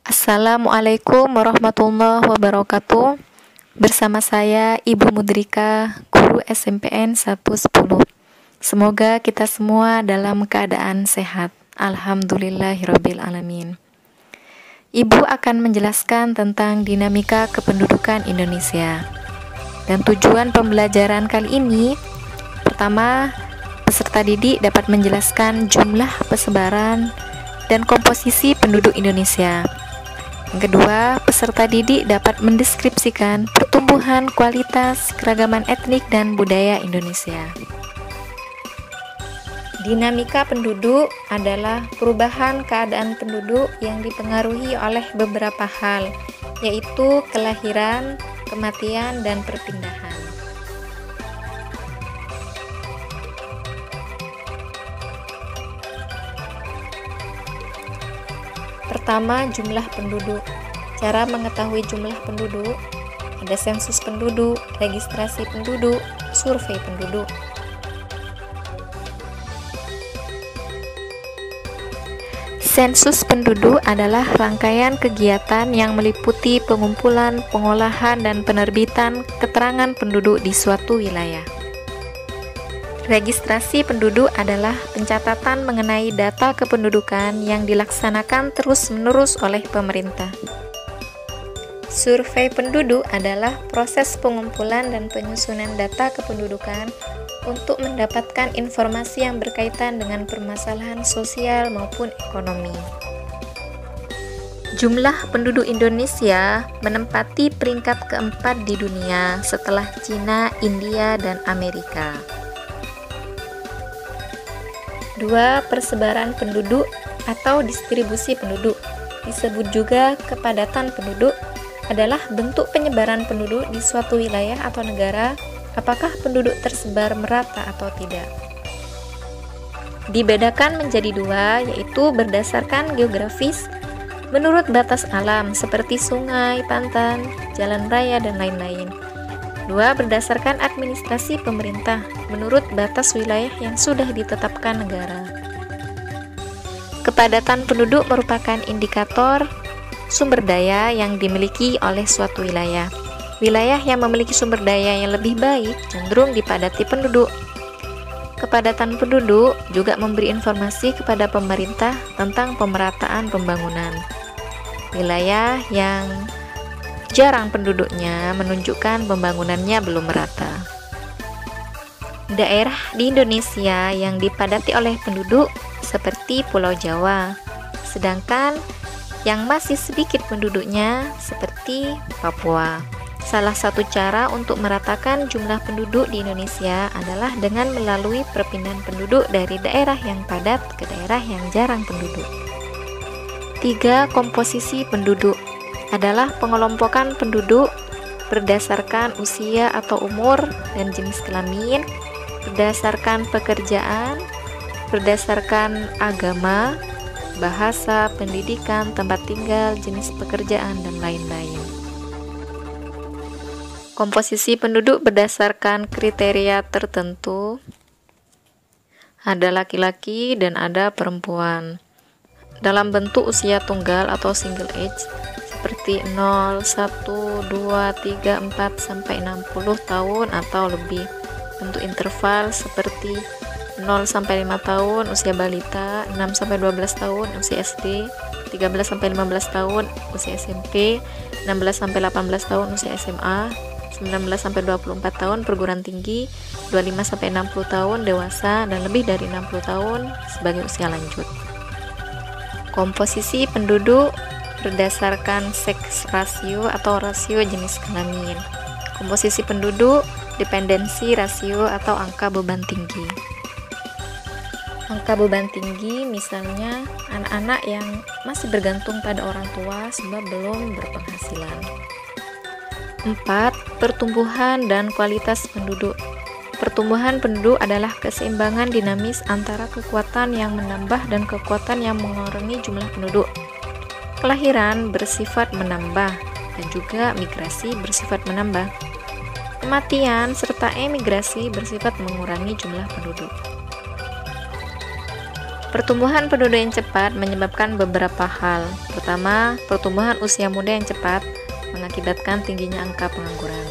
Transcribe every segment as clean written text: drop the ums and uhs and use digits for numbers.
Assalamualaikum warahmatullahi wabarakatuh. Bersama saya Ibu Mudrika, guru SMPN 110. Semoga kita semua dalam keadaan sehat. Alhamdulillahirabbil alamin. Ibu akan menjelaskan tentang dinamika kependudukan Indonesia. Dan tujuan pembelajaran kali ini, pertama, peserta didik dapat menjelaskan jumlah persebaran dan komposisi penduduk Indonesia. Yang kedua, peserta didik dapat mendeskripsikan pertumbuhan, kualitas, keragaman etnik, dan budaya Indonesia. Dinamika penduduk adalah perubahan keadaan penduduk yang dipengaruhi oleh beberapa hal, yaitu kelahiran, kematian, dan perpindahan. Pertama, jumlah penduduk. Cara mengetahui jumlah penduduk, ada sensus penduduk, registrasi penduduk, survei penduduk. Sensus penduduk adalah rangkaian kegiatan yang meliputi pengumpulan, pengolahan, dan penerbitan keterangan penduduk di suatu wilayah. Registrasi penduduk adalah pencatatan mengenai data kependudukan yang dilaksanakan terus-menerus oleh pemerintah. Survei penduduk adalah proses pengumpulan dan penyusunan data kependudukan untuk mendapatkan informasi yang berkaitan dengan permasalahan sosial maupun ekonomi. Jumlah penduduk Indonesia menempati peringkat keempat di dunia setelah Cina, India, dan Amerika. 2. Persebaran penduduk atau distribusi penduduk, disebut juga kepadatan penduduk, adalah bentuk penyebaran penduduk di suatu wilayah atau negara, apakah penduduk tersebar merata atau tidak. Dibedakan menjadi dua, yaitu berdasarkan geografis, menurut batas alam seperti sungai, pantai, jalan raya, dan lain-lain. 2. Berdasarkan administrasi pemerintah, menurut batas wilayah yang sudah ditetapkan negara. Kepadatan penduduk merupakan indikator sumber daya yang dimiliki oleh suatu wilayah. Wilayah yang memiliki sumber daya yang lebih baik cenderung dipadati penduduk. Kepadatan penduduk juga memberi informasi kepada pemerintah tentang pemerataan pembangunan. Wilayah yang jarang penduduknya menunjukkan pembangunannya belum merata. Daerah di Indonesia yang dipadati oleh penduduk seperti Pulau Jawa, sedangkan yang masih sedikit penduduknya seperti Papua. Salah satu cara untuk meratakan jumlah penduduk di Indonesia adalah dengan melalui perpindahan penduduk dari daerah yang padat ke daerah yang jarang penduduk. 3. Komposisi penduduk adalah pengelompokan penduduk berdasarkan usia atau umur dan jenis kelamin, berdasarkan pekerjaan, berdasarkan agama, bahasa, pendidikan, tempat tinggal, jenis pekerjaan, dan lain-lain. Komposisi penduduk berdasarkan kriteria tertentu, ada laki-laki dan ada perempuan, dalam bentuk usia tunggal atau single age, seperti 0, 1, 2, 3, 4, sampai 60 tahun atau lebih. Bentuk interval seperti 0 sampai 5 tahun usia balita, 6 sampai 12 tahun usia SD, 13 sampai 15 tahun usia SMP, 16 sampai 18 tahun usia SMA, 19 sampai 24 tahun perguruan tinggi, 25 sampai 60 tahun dewasa, dan lebih dari 60 tahun sebagai usia lanjut. Komposisi penduduk berdasarkan seks rasio atau rasio jenis kelamin. Komposisi penduduk, dependensi rasio atau angka beban tinggi. Angka beban tinggi misalnya anak-anak yang masih bergantung pada orang tua sebab belum berpenghasilan. 4. Pertumbuhan dan kualitas penduduk. Pertumbuhan penduduk adalah keseimbangan dinamis antara kekuatan yang menambah dan kekuatan yang mengurangi jumlah penduduk. Kelahiran bersifat menambah dan juga migrasi bersifat menambah. Kematian serta emigrasi bersifat mengurangi jumlah penduduk. Pertumbuhan penduduk yang cepat menyebabkan beberapa hal. Pertama, pertumbuhan usia muda yang cepat mengakibatkan tingginya angka pengangguran.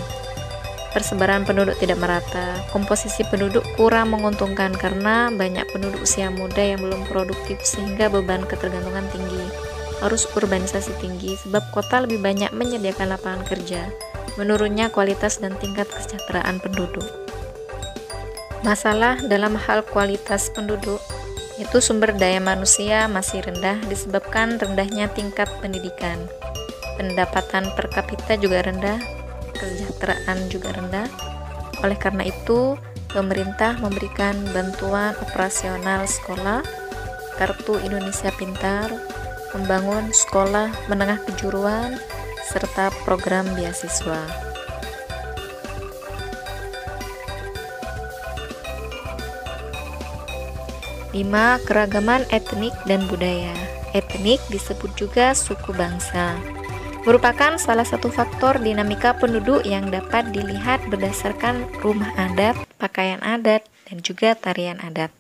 Persebaran penduduk tidak merata, komposisi penduduk kurang menguntungkan karena banyak penduduk usia muda yang belum produktif sehingga beban ketergantungan tinggi. Arus urbanisasi tinggi sebab kota lebih banyak menyediakan lapangan kerja. Menurunnya kualitas dan tingkat kesejahteraan penduduk. Masalah dalam hal kualitas penduduk yaitu sumber daya manusia masih rendah disebabkan rendahnya tingkat pendidikan. Pendapatan per kapita juga rendah, kesejahteraan juga rendah. Oleh karena itu, pemerintah memberikan bantuan operasional sekolah, Kartu Indonesia Pintar, membangun sekolah menengah kejuruan, serta program beasiswa. 5. Keragaman etnik dan budaya. Etnik disebut juga suku bangsa. Merupakan salah satu faktor dinamika penduduk yang dapat dilihat berdasarkan rumah adat, pakaian adat, dan juga tarian adat.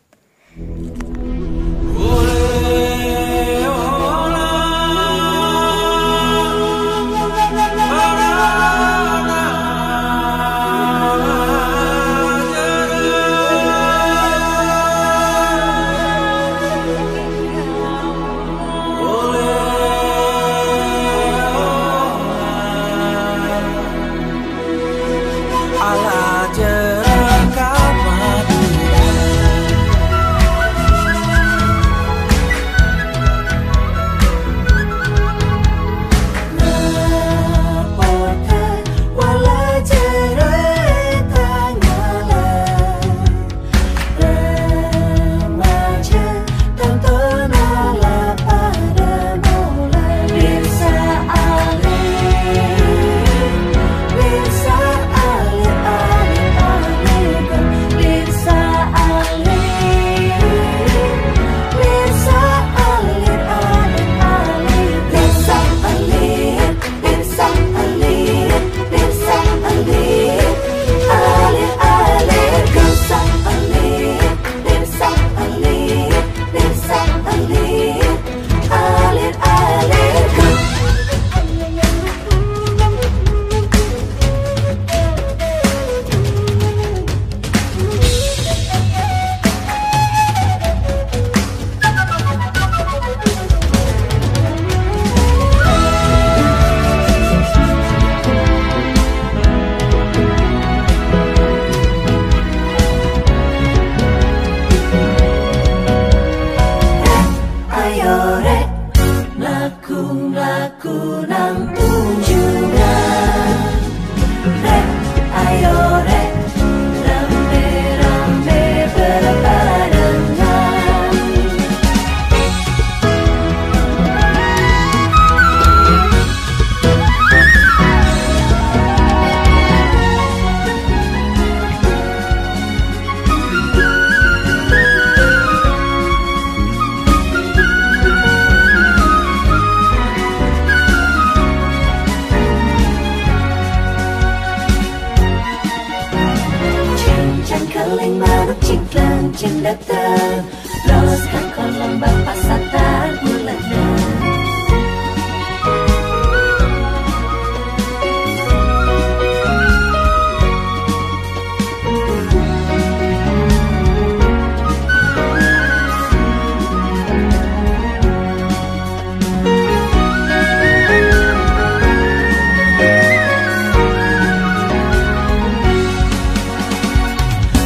datang, loloskan kolom bapak satan ulana.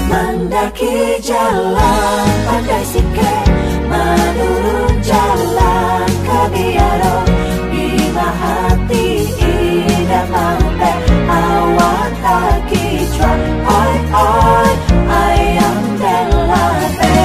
Mendaki jalan pandai sike, menurun jalan kebiaro, bima hati indah mampe awak kaki cuan, oi oi ayam belabe.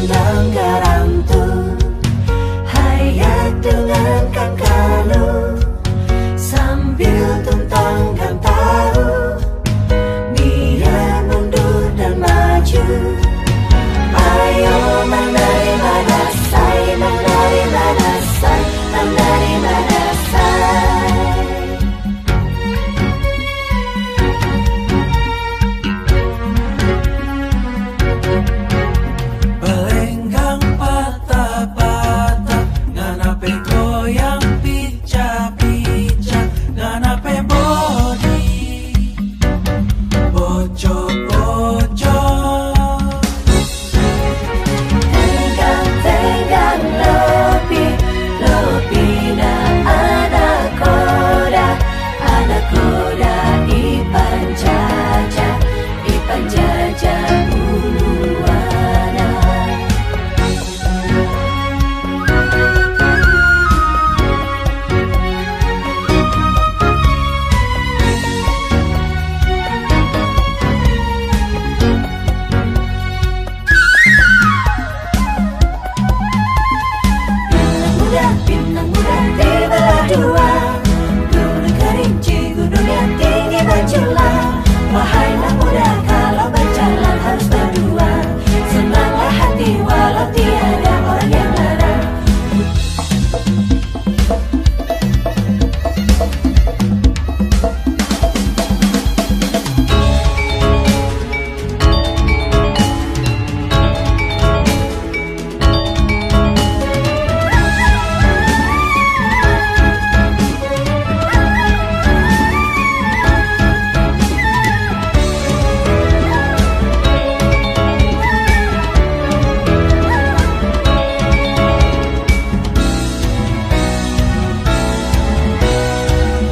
pandang garam tu, hayat dengan kan kalu, sambil tuntang gang tahu, biar mundur dan maju. Ayo menari manasai, menari manasai, menari manasai. Belenggang patah-patah, nganape goyang pica-pica, nganape body bocor-bocor. Tenggang-tenggang lopi, lopi na anakoda, anakoda ipan jaja uluana. Pinang muda dibelah dua, gunung kerinci, gunung yang tinggi berjulang. Wahai anak muda, kalau berjalan harus berdua. Senanglah hati walau tiada orang yang larang.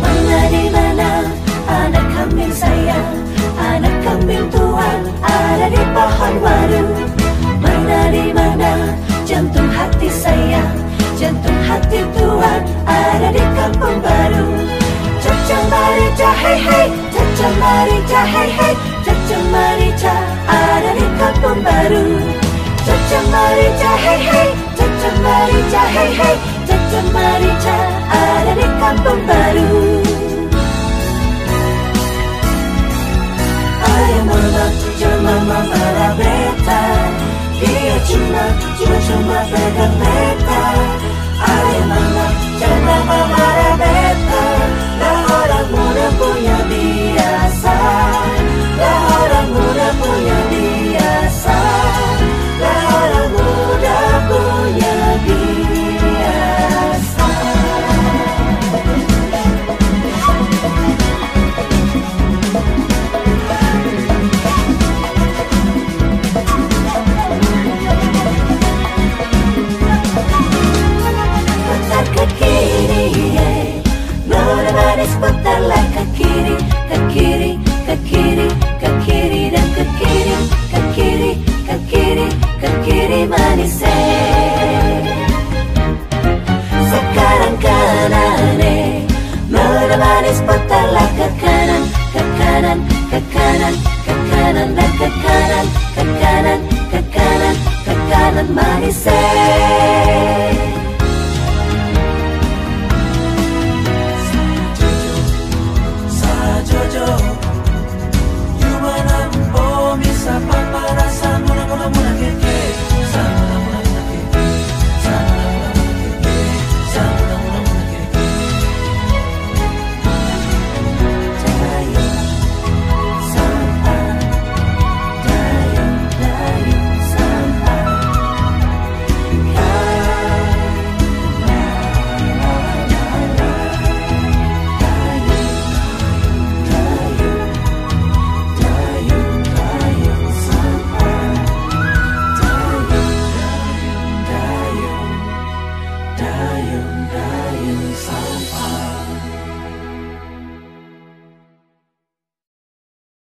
Mana di mana anak kambing sayang, anak kambing tuan ada di pohon waru. Mana di mana jantung hati sayang, jantung hati tuan ada di kampung baru. Caca marica hei hei, caca marica hei hei, caca marica ada di kampung baru. Caca marica hei hei, caca marica hei hei, caca marica ada di kampung baru. Ayah mama, cuma marah beta, dia cuma pegang beta. Ayah mama, cuma marah beta, lah orang muda punya biasa, lah orang muda punya biasa, lah orang muda punya biasa. Putar ke kiri, nona manis putarlah ke kiri, ke kiri, ke kiri, ke kiri dan ke kiri, ke kiri, ke kiri, ke kiri manis. Sekarang kanan, nona manis putarlah ke kanan, ke kanan, ke kanan, ke kanan dan ke kanan, ke kanan, ke kanan, ke kanan manis. Sajojo, you manampo misa papara sa mula mula mula keke, sa mula mula mula keke, sa mula mula mula keke, sa mula mula mula keke. Dayung sampai, dayung sampai. Dayung sampai.